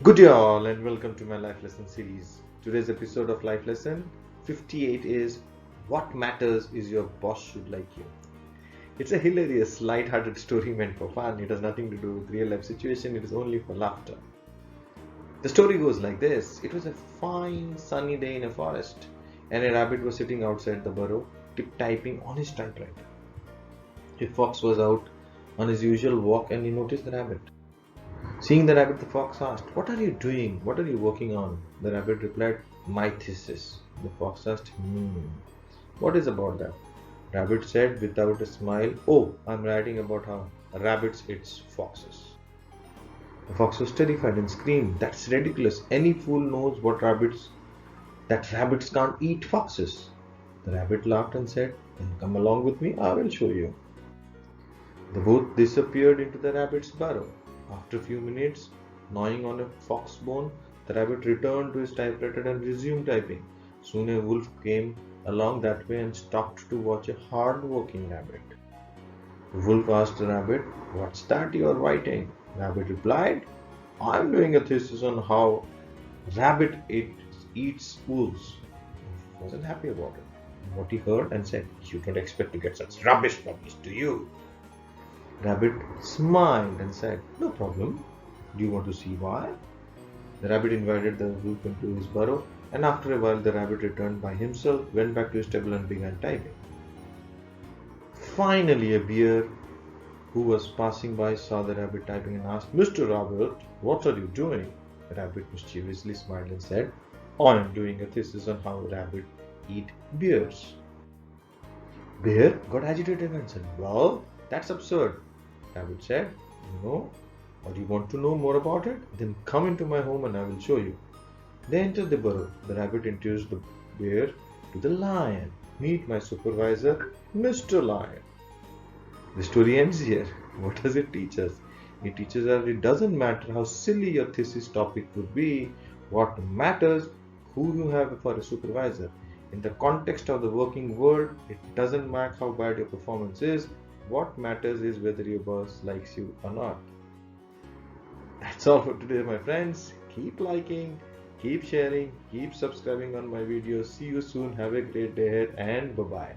Good day all and welcome to my life lesson series. Today's episode of life lesson 58 is what matters is your boss should like you. It's a hilarious, light-hearted story meant for fun. It has nothing to do with real life situation. It is only for laughter. The story goes like this. It was a fine sunny day in a forest and a rabbit was sitting outside the burrow typing on his typewriter. A fox was out on his usual walk and he noticed the rabbit. Seeing the rabbit, the fox asked, "What are you doing? What are you working on?" The rabbit replied, "My thesis." The fox asked, "What is about that?" Rabbit said without a smile, "Oh, I'm writing about how rabbits eat foxes." The fox was terrified and screamed, "That's ridiculous. Any fool knows that rabbits can't eat foxes." The rabbit laughed and said, "Then come along with me, I will show you." The both disappeared into the rabbit's burrow. After a few minutes, gnawing on a fox bone, the rabbit returned to his typewriter and resumed typing. Soon a wolf came along that way and stopped to watch a hard-working rabbit. The wolf asked the rabbit, "What's that you are writing?" Rabbit replied, "I'm doing a thesis on how rabbit eats wolves." Wolf wasn't happy about it. What he heard and said, "You don't expect to get such rubbish published, do you?" Rabbit smiled and said, "No problem. Do you want to see why?" The rabbit invited the wolf into his burrow, and after a while the rabbit returned by himself, went back to his table and began typing. Finally, a bear who was passing by saw the rabbit typing and asked, "Mr. Rabbit, what are you doing?" The rabbit mischievously smiled and said, "I am doing a thesis on how rabbits eat bears." Bear got agitated and said, "Well, that's absurd." Rabbit said, "No, or you want to know more about it? Then come into my home and I will show you." They entered the burrow. The rabbit introduced the bear to the lion. "Meet my supervisor, Mr. Lion." The story ends here. What does it teach us? It teaches us it doesn't matter how silly your thesis topic would be. What matters who you have for a supervisor. In the context of the working world, it doesn't matter how bad your performance is. What matters is whether your boss likes you or not. That's all for today, my friends. Keep liking, keep sharing, keep subscribing on my videos. See you soon. Have a great day ahead and bye-bye.